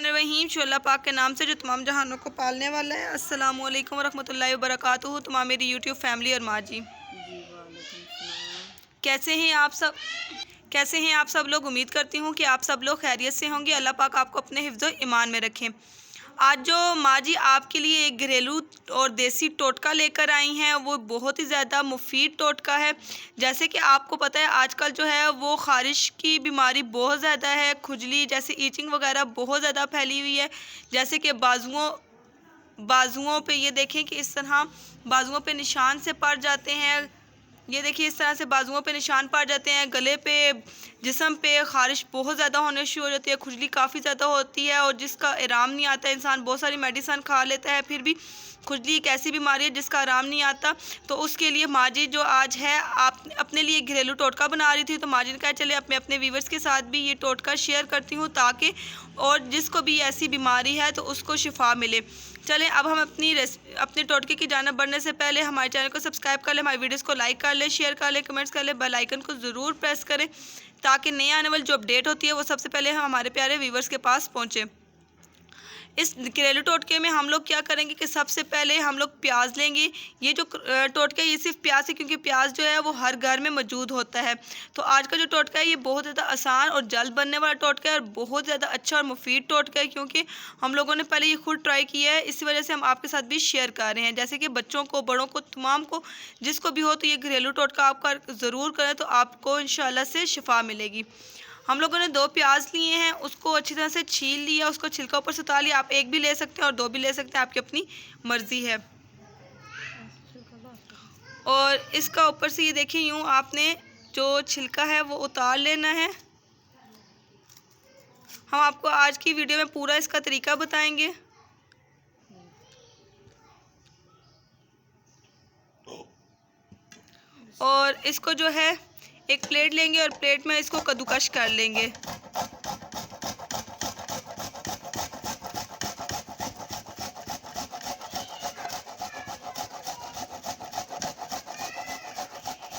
बिस्मिल्लाहिर्रहमानिर्रहीम। शो अल्लाह पाक के नाम से जो तमाम जहानों को पालने वाला है। अस्सलामु अलैकुम वरहमतुल्लाहि वबरकातुहू। तमाम मेरी यूट्यूब फैमिली और माँ जी, कैसे हैं आप सब? कैसे हैं आप सब लोग? उम्मीद करती हूँ कि आप सब लोग खैरियत से होंगे। अल्लाह पाक आपको अपने हिफ्ज़ और ईमान में रखें। आज जो माँ जी आपके लिए एक घरेलू और देसी टोटका लेकर आई हैं, वो बहुत ही ज़्यादा मुफीद टोटका है। जैसे कि आपको पता है आजकल जो है वो ख़ारिश की बीमारी बहुत ज़्यादा है, खुजली जैसे ईचिंग वगैरह बहुत ज़्यादा फैली हुई है। जैसे कि बाजुओं पे ये देखें कि इस तरह बाजुओं पे निशान से पड़ जाते हैं। ये देखिए इस तरह से बाजुओं पे निशान पड़ जाते हैं। गले पे, जिस्म पे ख़ारिश बहुत ज़्यादा होने शुरू हो जाती है, खुजली काफ़ी ज़्यादा होती है और जिसका आराम नहीं आता। इंसान बहुत सारी मेडिसिन खा लेता है, फिर भी खुजली एक ऐसी बीमारी है जिसका आराम नहीं आता। तो उसके लिए माँ जी जो आज है आप अपने लिए घरेलू टोटका बना रही थी, तो माँ जी ने कहा चले मैं अपने व्यूवर्स के साथ भी ये टोटका शेयर करती हूँ, ताकि और जिसको भी ऐसी बीमारी है तो उसको शिफा मिले। चलें अब हम अपने टोटके की जानिब बढ़ने से पहले हमारे चैनल को सब्सक्राइब कर लें, हमारी वीडियोस को लाइक कर लें, शेयर कर लें, कमेंट्स कर लें, बेल आइकन को ज़रूर प्रेस करें ताकि नए आने वाली जो अपडेट होती है वो सबसे पहले हमारे प्यारे व्यूवर्स के पास पहुँचे। इस घरेलू टोटके में हम लोग क्या करेंगे कि सबसे पहले हम लोग प्याज लेंगे। ये जो टोटका है ये सिर्फ प्याज है, क्योंकि प्याज जो है वो हर घर में मौजूद होता है। तो आज का जो टोटका है ये बहुत ज़्यादा आसान और जल्द बनने वाला टोटका है और बहुत ज़्यादा अच्छा और मुफीद टोटका है, क्योंकि हम लोगों ने पहले ये खुद ट्राई किया है। इसी वजह से हम आपके साथ भी शेयर कर रहे हैं। जैसे कि बच्चों को, बड़ों को, तमाम को, जिसको भी हो तो ये घरेलू टोटका आप ज़रूर करें, तो आपको इंशाल्लाह से शिफा मिलेगी। हम लोगों ने 2 प्याज लिए हैं, उसको अच्छी तरह से छील लिया, उसको छिलका ऊपर से उतार लिया। आप एक भी ले सकते हैं और 2 भी ले सकते हैं, आपकी अपनी मर्ज़ी है। और इसका ऊपर से ये देखिए यूँ आपने जो छिलका है वो उतार लेना है। हम आपको आज की वीडियो में पूरा इसका तरीका बताएंगे। और इसको जो है एक प्लेट लेंगे और प्लेट में इसको कद्दूकश कर लेंगे।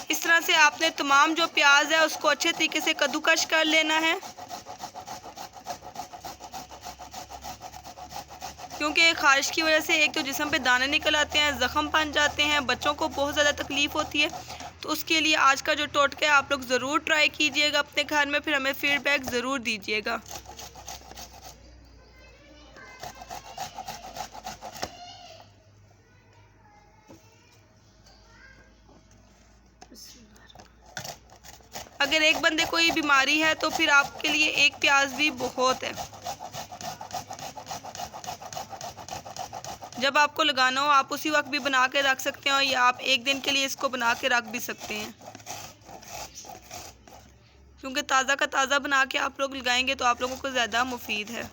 इस तरह से आपने तमाम जो प्याज है उसको अच्छे तरीके से कद्दूकश कर लेना है, क्योंकि ख़ारिश की वजह से एक तो जिस्म पे दाने निकल आते हैं, ज़ख़म बन जाते हैं, बच्चों को बहुत ज़्यादा तकलीफ़ होती है। तो उसके लिए आज का जो टोटका है आप लोग ज़रूर ट्राई कीजिएगा अपने घर में, फिर हमें फ़ीडबैक ज़रूर दीजिएगा। अगर एक बंदे को ये बीमारी है तो फिर आपके लिए एक प्याज भी बहुत है। जब आपको लगाना हो आप उसी वक्त भी बना के रख सकते हैं, या आप एक दिन के लिए इसको बना के रख भी सकते हैं, क्योंकि ताज़ा का ताज़ा बना के आप लोग लगाएंगे तो आप लोगों को ज़्यादा मुफीद है।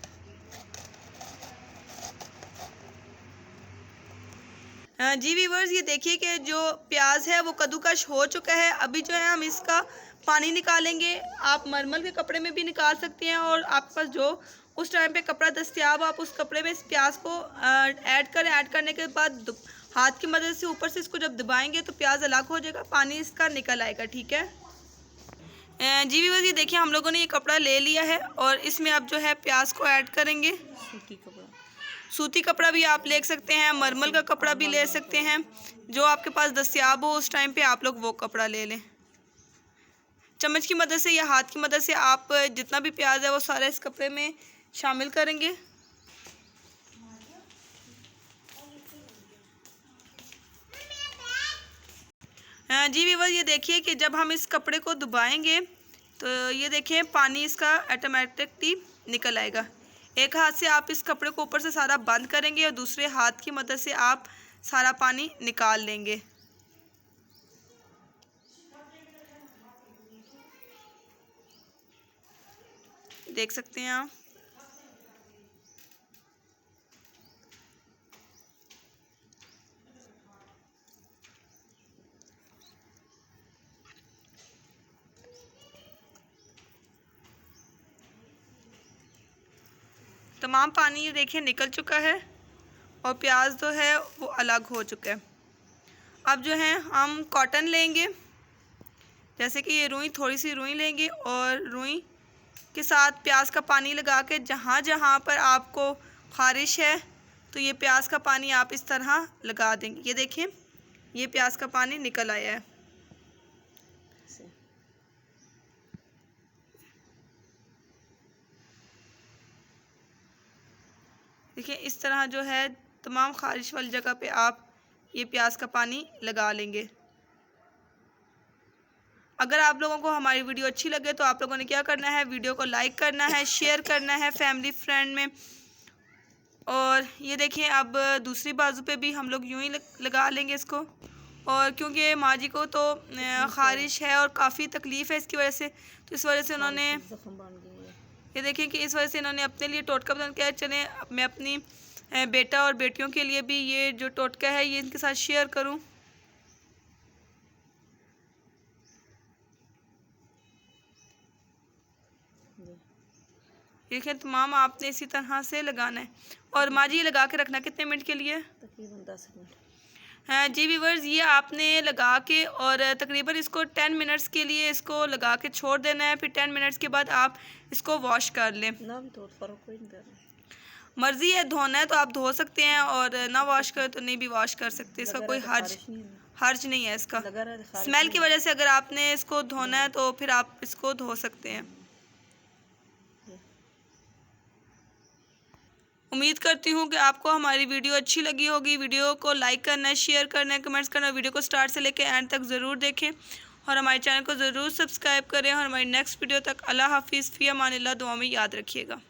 जी व्यूवर्स, ये देखिए कि जो प्याज है वो कद्दूकश हो चुका है। अभी जो है हम इसका पानी निकालेंगे। आप मरमल के कपड़े में भी निकाल सकते हैं, और आपके पास जो उस टाइम पे कपड़ा दस्तियाब, आप उस कपड़े में इस प्याज को ऐड करें। ऐड करने के बाद हाथ की मदद से ऊपर से इसको जब दबाएंगे तो प्याज अलग हो जाएगा, पानी इसका निकल आएगा। ठीक है जी व्यूवर्स, ये देखिए हम लोगों ने ये कपड़ा ले लिया है और इसमें अब जो है प्याज को ऐड करेंगे। सूती कपड़ा भी आप ले सकते हैं, मरमल का कपड़ा भी ले सकते हैं, जो आपके पास दस्तियाब हो उस टाइम पे आप लोग वो कपड़ा ले लें। चम्मच की मदद से या हाथ की मदद से आप जितना भी प्याज है वो सारा इस कपड़े में शामिल करेंगे। जी व्यूअर्स, ये देखिए कि जब हम इस कपड़े को दबाएंगे तो ये देखिए पानी इसका ऑटोमेटिकली निकल आएगा। एक हाथ से आप इस कपड़े को ऊपर से सारा बंद करेंगे और दूसरे हाथ की मदद से आप सारा पानी निकाल लेंगे। देख सकते हैं आप। तमाम पानी ये देखिए निकल चुका है और प्याज जो है वो अलग हो चुका है। अब जो है हम कॉटन लेंगे, जैसे कि ये रुई, थोड़ी सी रुई लेंगे और रुई के साथ प्याज का पानी लगा के जहाँ जहाँ पर आपको ख़ारिश है तो ये प्याज का पानी आप इस तरह लगा देंगे। ये देखें, ये प्याज का पानी निकल आया है। देखिए इस तरह जो है तमाम ख़ारिश वाली जगह पे आप ये प्याज का पानी लगा लेंगे। अगर आप लोगों को हमारी वीडियो अच्छी लगे तो आप लोगों ने क्या करना है, वीडियो को लाइक करना है, शेयर करना है फैमिली फ्रेंड में। और ये देखिए अब दूसरी बाजू पे भी हम लोग यूं ही लगा लेंगे इसको। और क्योंकि माँ जी को तो ख़ारिश है और काफ़ी तकलीफ़ है इसकी वजह से, तो इस वजह से उन्होंने ये देखिए कि इस वजह से इन्होंने अपने लिए टोटका बना के चले मैं अपनी बेटा और बेटियों के लिए भी ये जो टोटका है ये इनके साथ शेयर करूं। देखिए तमाम आपने इसी तरह से लगाना है। और माँ जी लगा के रखना कितने मिनट के लिए? तकरीबन 10 मिनट। हाँ जी व्यूअर्स, ये आपने लगा के और तकरीबन इसको 10 मिनट्स के लिए इसको लगा के छोड़ देना है। फिर 10 मिनट्स के बाद आप इसको वॉश कर लें। ना भी तो फ़र्क कोई नहीं करना, मर्ज़ी है, धोना है तो आप धो सकते हैं और ना वॉश करें तो नहीं भी वॉश कर सकते। इसका कोई हर्ज नहीं है इसका। स्मेल की वजह से अगर आपने इसको धोना है तो फिर आप इसको धो सकते हैं। उम्मीद करती हूँ कि आपको हमारी वीडियो अच्छी लगी होगी। वीडियो को लाइक करना है, शेयर करना है, कमेंट्स करना है। वीडियो को स्टार्ट से लेकर एंड तक ज़रूर देखें और हमारे चैनल को ज़रूर सब्सक्राइब करें। और हमारी नेक्स्ट वीडियो तक अल्लाह हाफिज़, फ़ी अमानिल्लाह, दुआ में याद रखिएगा।